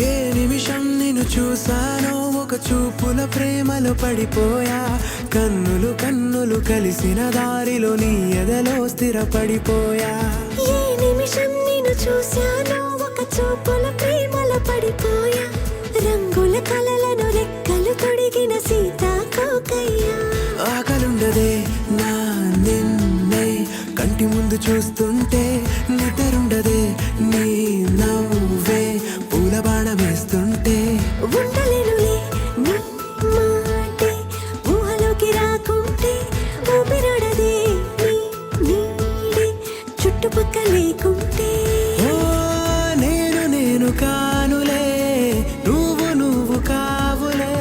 ఏ నిమిషం నిన్ను చూసానో ఒక చూపుల ప్రేమలో పడిపోయా కన్నులు కన్నులు కలిసిన దారిలో నీ ఎదలో స్థిరపడిపోయా ఏ నిమిషం నిన్ను చూశానో ఒక చూపుల ప్రేమలో పడిపోయా రంగుల కలలను రెక్కలు తొడిగిన సీతాకోకయ్యా ఆకలుండదే నా నిన్నే కంటి ముందు చూస్తుంటే నిద్రుండదే నీ నవ్వే పూల బాణమేస్తుంటే ఉండలేనులే నీ మాటే ఊహలోకి రాకుంటే ఊపిరాడదే నీ నీడే చుట్టుపక్కల లేకుంటే ఓ నేను కానులే నువ్వు కావులే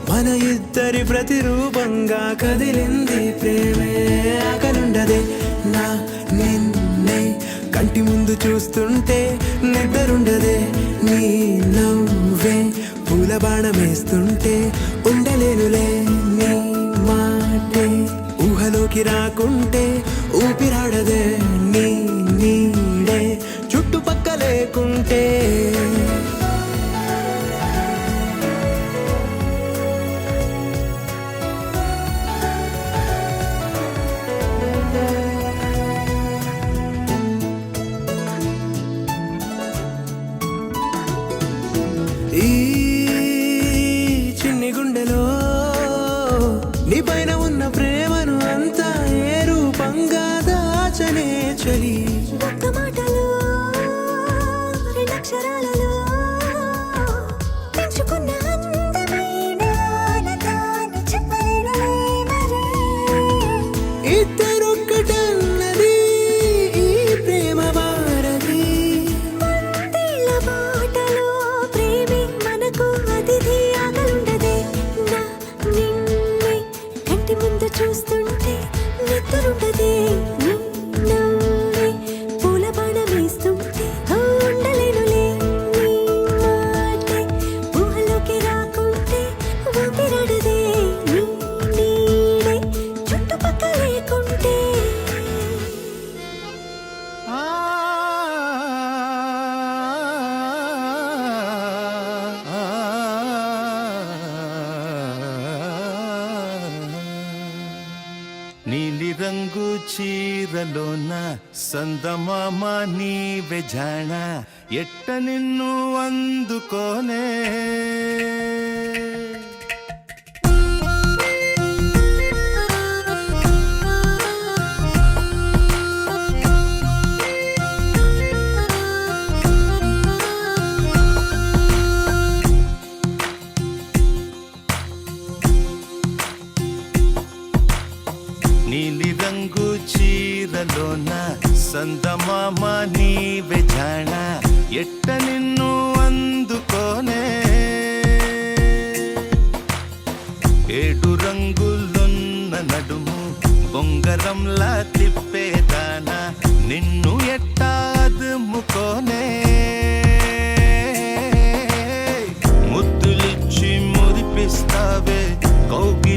మన ఇద్దరి ప్రతిరూపంగా కదిలింది ప్రేమే ఆకలుండదే నా నిన్నే కంటి ముందు చూస్తుంటే నిద్రుండదే నీ నవ్వే పూల బాణమేస్తుంటే ఉండలేనులే నీ మాటే ఊహలోకి రాకుంటే ఊపిరాడదే నీ నీడే చుట్టుపక్క లేకుంటే ఈ చిన్ని గుండెలో నీ పైన ఉన్న ప్రేమను అంతా ఏ రూపంగా దాచనే చలి ఒక్క మాటలో రెండక్షరాలలో పెంచుకున్న అందమైన ఆనందాన్ని చెప్పలేనులే మరి ఇద్దరొక్కటన్నది ఈ ప్రేమ భారతి వందేళ్ల బాటలో ప్రేమే మనకు అతిథి ఆగలుండదే నా నిన్నే కంటి ముందు చూస్తుంటే నిద్రుండదే నీ నవ్వే పూల బాణమేస్తుంటే ఉండలేనులే నీ మాటే ఊహలోకి రాకుంటే ఊపిరాడదే నీ నీడే చుట్టుపక్కల లేకుంటే నీలి రంగు చీరలోన సందమామ నీవే జాణ ఎట్ట నిన్ను అందుకోనే నీలి రంగు చీరలోన సందమామ నీవే జాణ ఎట్ట నిన్ను అందుకోనే ఏడు రంగులున్న నడుము బొంగరంలా తిప్పేదానా నిన్ను ఎట్టా అదుముకోనే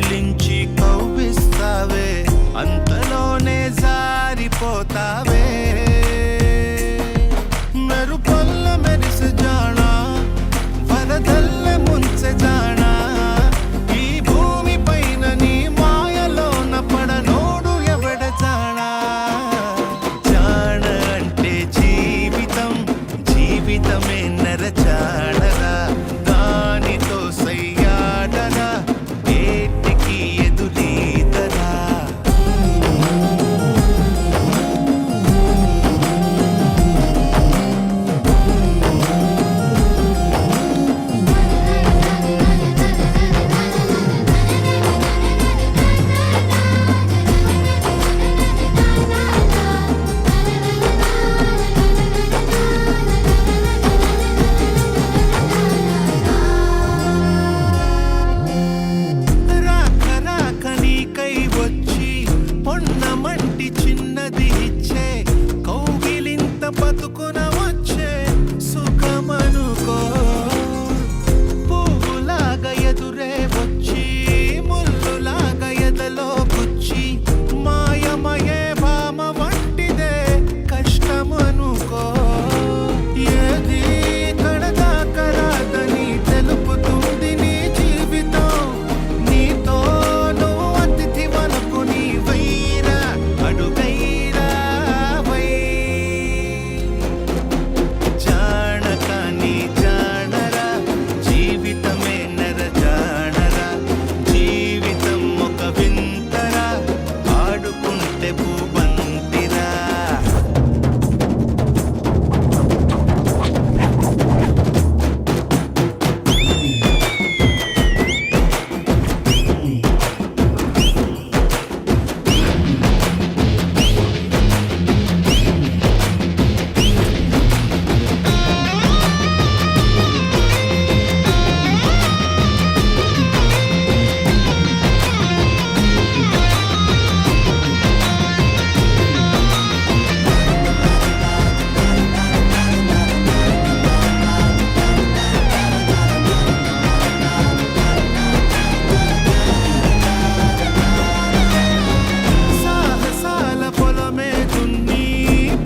కౌగిలించి కవ్విస్తావే అంతలోనే జారిపోతావే మెరుపల్ల మెరిసె జానా వరదల్ల ముంచె జానా ఈ భూమి పైన నీ మాయలోన పడనోడు ఎవడ జానా జాన అంటే జీవితం జీవితమే నరచాడరా దానితో సయ్యాడరా ఏటికి ఎదురీతరా రాక రాక నీకై వచ్చి పొన్నమంటి చిన్నది ఇచ్చే కౌగిలింత బతుకున వచ్చే సుఖమనుకో పువ్వులాగా ఎదురే వచ్చి ముల్లులాగా ఎదలో గుచ్చి మాయమయే భామ వంటిదే కష్టమనుకో ఏది కడదాకరాదని తెలుపుతుంది నీ జీవితం నీతో నువ్వు అతిథి వనకు నీ వైరా అడుగైరా వై జానక నీ జానరా జీవితమే నర జానరా జీవితం ఒక వింతరా ఆడుకుంటే పూబంతిరా సాహసాల పొలమే దున్ని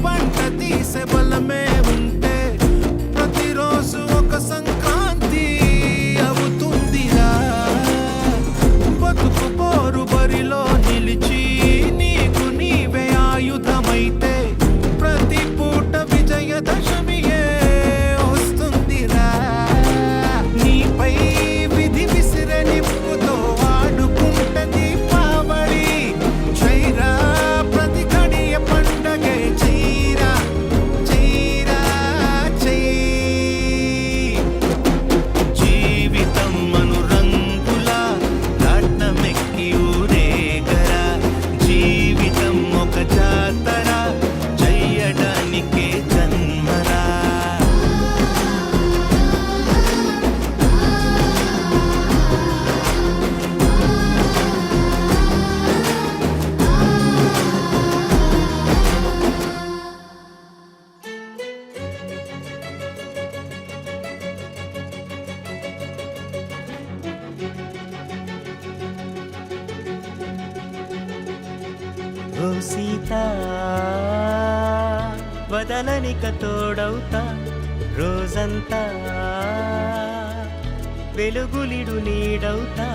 పంట తీసే బలమే ఉంటే ప్రతిరోజు ఒక సంక్రాంతి అవుతుందిరా బతుకు పోరు బరిలో నిలిచి నీకు నీవే ఆయుధమైతే ప్రతి పూట విజయదశమియే వస్తుందిరా నీపై విధి విసిరే నిప్పుతో ఆడుకుంటే దీపావళి చైరా ప్రతి గడియ పండగే చైరా చైరా చై జీవితం అనురంగుల రాట్నమెక్కి ఊరేగరా జీవితం ఒక జాతర చెయ్యడానికే జన్మరా ఓ సీత వదలనిక తోడవుతా రోజంతా వెలుగులిడు నీడవుతా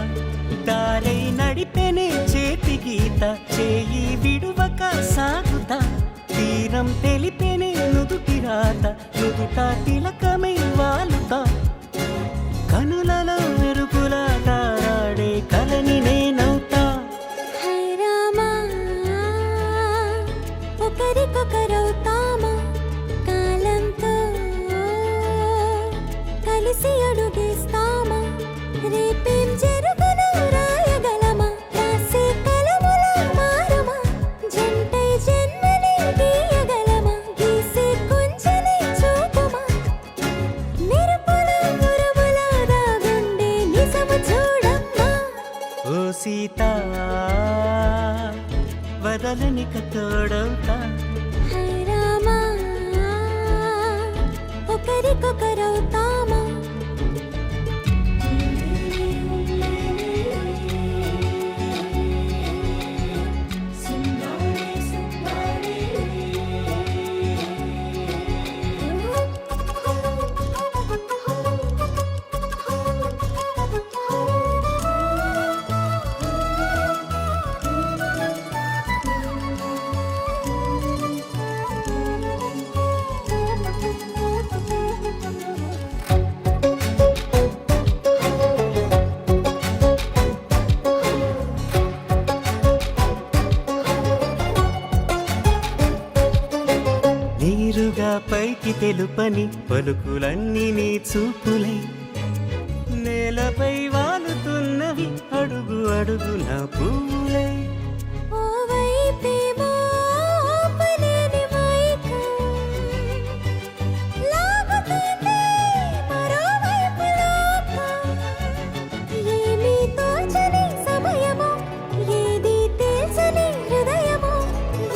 దారై నడిపెనే చేతి గీత చేయి విడువక సాగుతా తీరం తెలిపెనే నుదుటి రాత నుదుట తిలకమై వాలుతా కనులలో మెరుపులా తారాడే కలని నేనవుతా హై రామా ఒకరికొకరవుతామా కాలంతో కలిసి అడుగేస్తామా రేపేం జరుగునో రాయగలమా రాసే కలముల మారమా జంటై జన్మని గీయగలమా గీసే కొంచెని చూపుమా మెరుపుల మురముల దాగుండే నిజము చూడమ్మా ఓ సీత వదలనిక తోడవుతా హై రామా ఒకరికొకరవుతామా తెలుపని పలుకులన్నీ నీ చూపులై నేలపై వాలుతున్నవి అడుగు అడుగు నా పూలై ఓవైపేమో ఆపలేని మైకం లాగుతుంది మరోవైపు లోకం ఏమీ తోచని సమయమో ఏది తేల్చని హృదయమో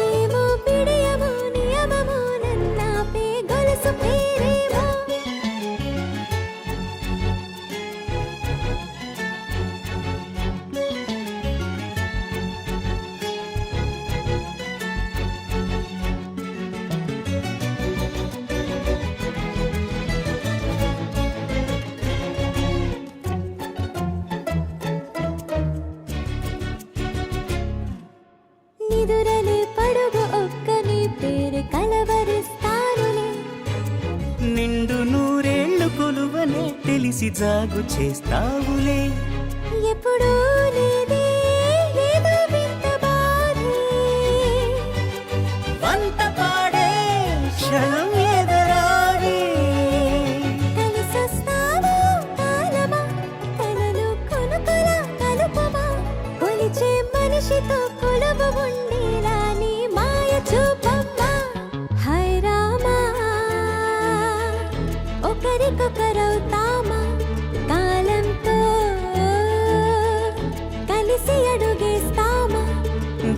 ఏమో పిడియమో నియమమో నన్నాపే గొలుసు పేరేమో నిదురలే పడుగు ఒక్క నీ పేరు కలవరిస్తానులే నిండు నూరేళ్లు కొలువనే తెలిసి జాగు చేస్తావులే ఎప్పుడూ లేదే ఏదో వింత బాధే వంత పాడే క్షణం ఎదరాడే కలిసొస్తావో కాలమా కలలు కొనుకలా కలుపమా కొలిచే మనిషితో కొలువు ఉండేలా నీ మాయ చూపమ్మా హై రామా ఒకరికొకరవుతామా కాలంతో కలిసి అడుగేస్తామా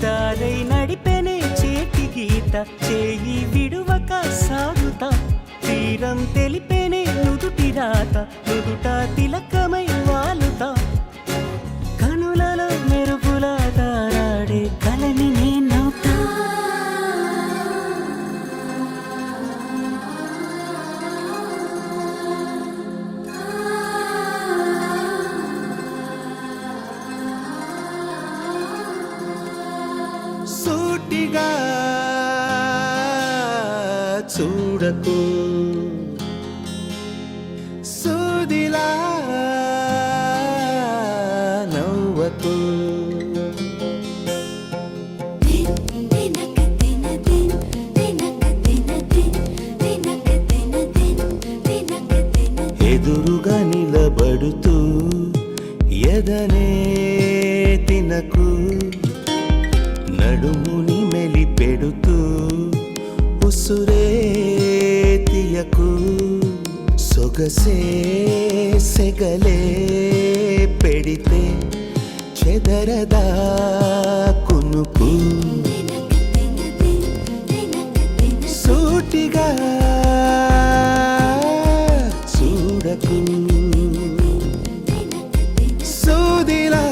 దారై నడిపెనే చేతి గీత చేయి విడువక సాగుతా తీరం తెలిపెనే నుదుటి రాత నుదుట తిలకమై వాలుతా కనులలో మెరుపుల తారాడే కలని నేనవుతా సూటిగా చూడకు సూదిలా నవ్వకు ఎదురుగా నిలబడుతూ ఎదనే తినకు నడుముని మెలిపెడుతూ ఉసురే తీయకు సొగసే సెగలే పెడితే చెదరదా కునుకు సూటిగా చూడకు సూదిలా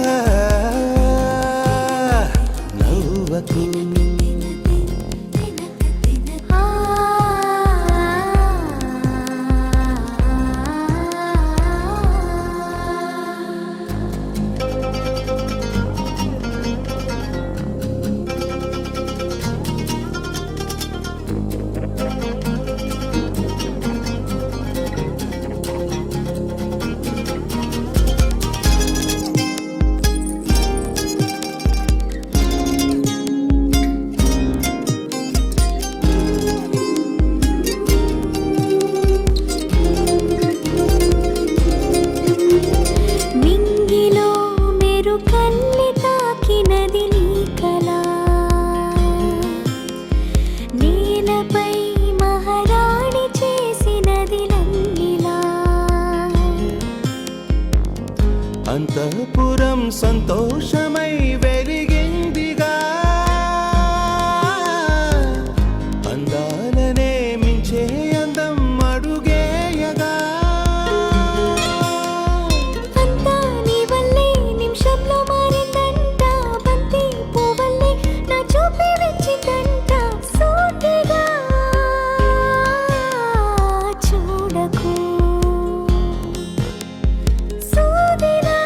నవ్వకు మింగిలో మెరు కల్లి తాకినది నీ కళ నేలపై మహారాణి చేసినది లంగిలా అంతఃపురం సంతోషమై వెలిగిందిగా అందాలనే మించే అందం అడుగేయగా అంతా నీ వల్లే నిమిషంలో మారిందంట బంతి పువ్వల్లే నా చూపే వెచ్చిందంట సూటిగా చూడకు సూదిలా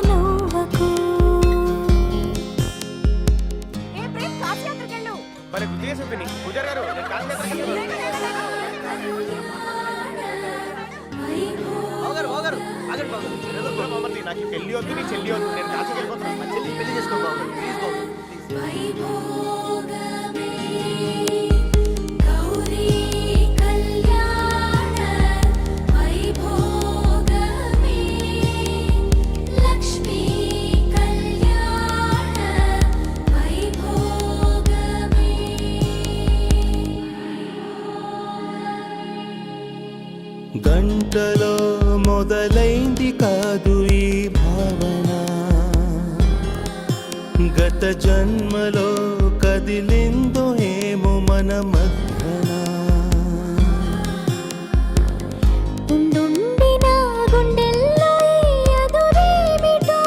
నవ్వకు మరి గుర్తు చెప్పింది పూజారి గారు నేను నాకు పెళ్లి వద్దు నీ చెల్లి వద్దు నేను కాశీకి వెళ్ళిపోతున్నాను మా చెల్లి పెళ్లి చేసుకో బాబు ప్లీజ్ బాబు గంటలో మొదలైంది కాదు ఈ భావన, గత జన్మలో కదిలిందో ఏమో మన మధ్యన. ఉండుండిన గుండెల్లో ఈ అదురేమిటో,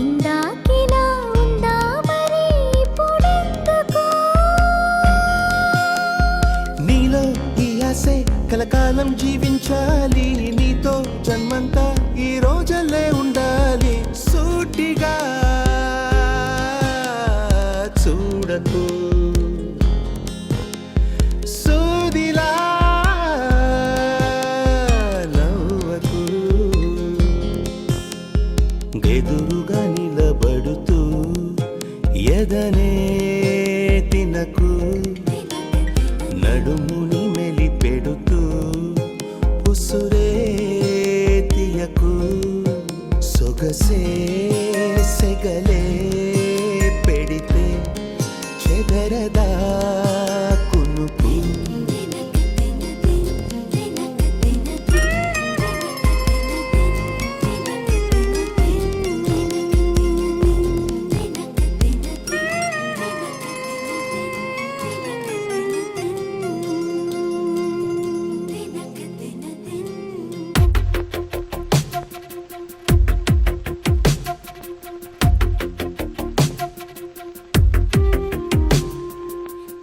ఇందాకిలా ఉందా మరి ఇప్పుడెందుకో. నీలో ఈ ఆసే కలకాలం జీవించాలి, నీతో జన్మంతా ఈ రోజులే ఉండాలి. సూటిగా చూడకు, సూదిలా నవ్వకు, ఎదురుగా నిలబడుతూ ఎదనే తినకు, నడుముని మెలిపెడుతూ ఉసురే తీయకు, సొగసే సెగలే పెడితే చెదరదా కునుకు.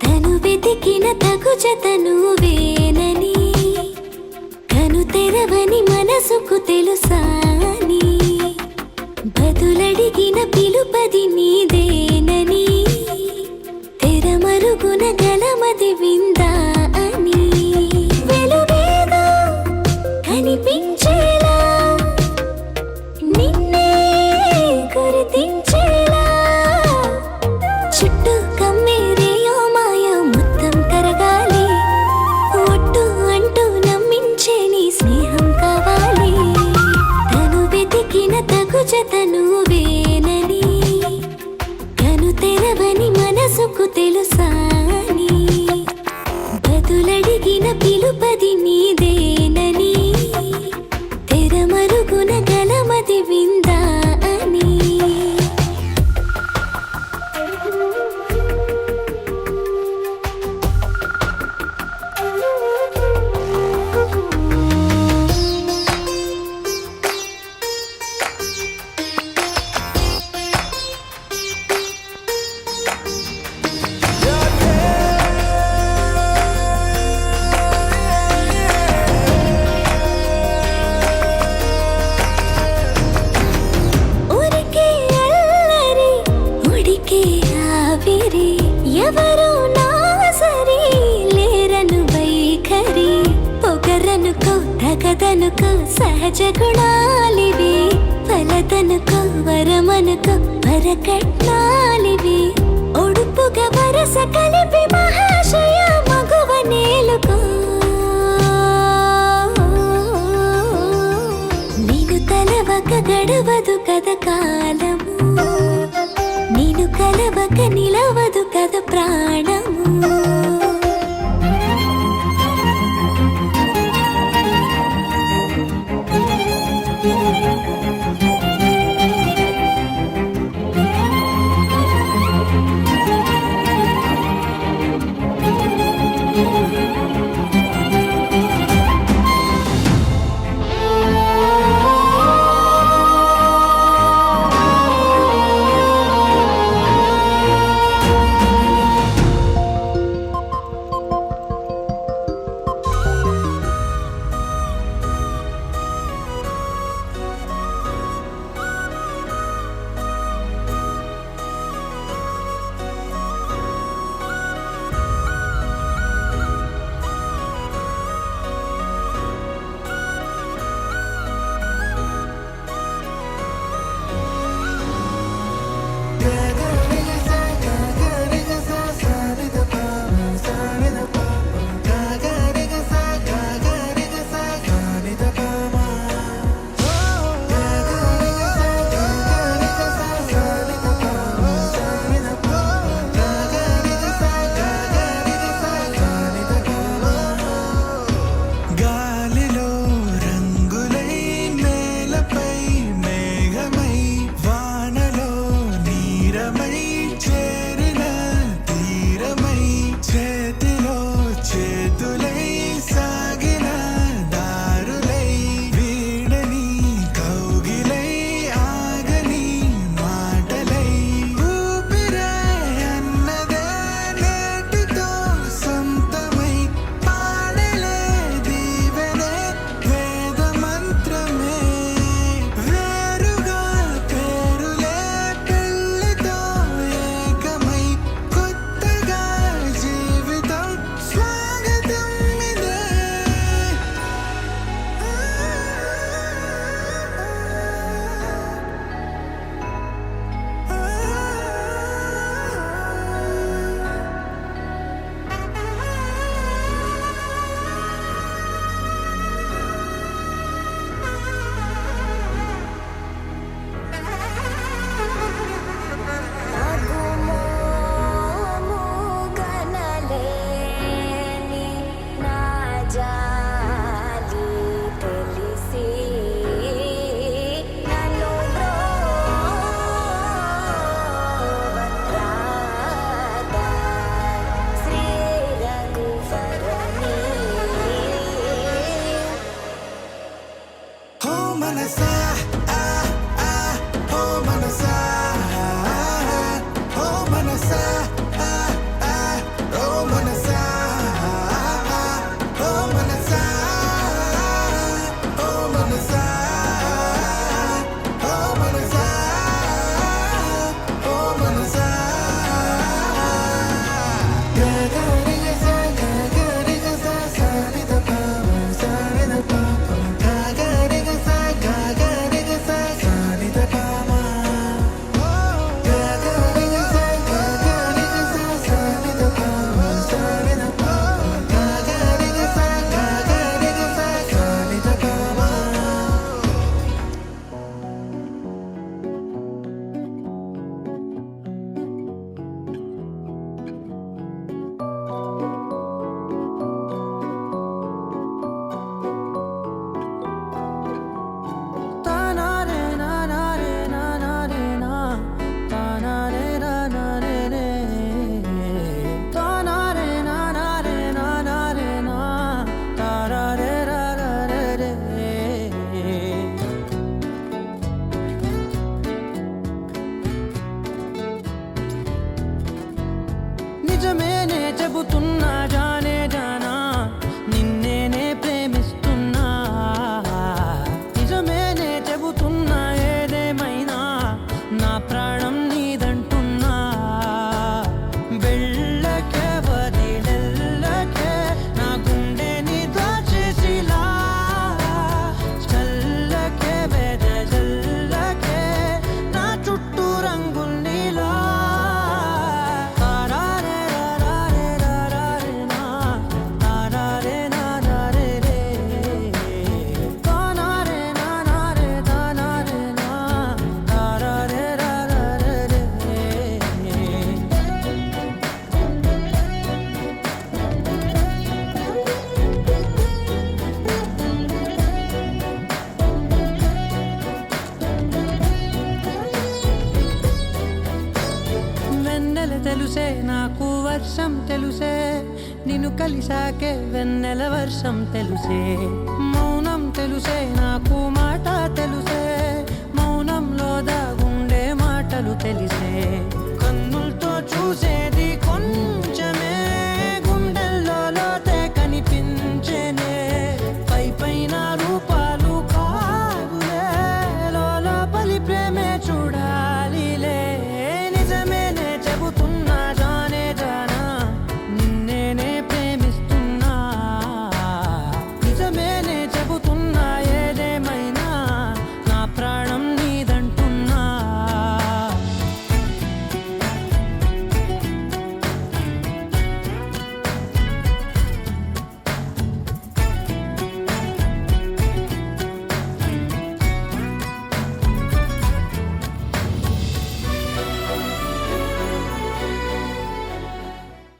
తను వెతికిన తగు జతను వేనని, కను తెరవని మనసుకు తెలుసాని, బదులడిగిన పిలుపది నీదేనని, తెరమరుగున గలమది విందా అని. వెలుగేదో కనిపించేలా, నిన్నే గుర్తించేలా, చుట్టూ కమ్మేరేయో మాయ మొత్తం కరగాలి, ఒట్టు అంటూ నమ్మించే నీ స్నేహం కావాలి. తను వెతికిన తగు జతను వేనని, కను తెరవని మనసుకు తెలుసాని, బదులడిగిన పిలుపది నీదేనని, తెరమరుగున గలమది విందా అని. ఊరికే అల్లరి, ఉడికే ఆవిరి, ఎవరు నా సరి లేరను వైఖరి, పొగరనుకో తగదనుకో సహజ గుణాలివి, ఫలదనుకో వరమనుకో వరకట్నాలివి, ఒడుపుగా వరస కలిపి మహాశయ మగువ నేలుకో. నేను తలవక గడవదు కద కాలము, నేను కలవక నిలవదు కద ప్రాణము. ఆకాశం తెలుసే నిన్ను కలిసాకే వెన్నెల వర్షం తెలుసే మౌనం తెలుసే నాకు మాట తెలుసే మౌనంలో దాగుండే మాటలు తెలిసే కన్నులతో చూసేది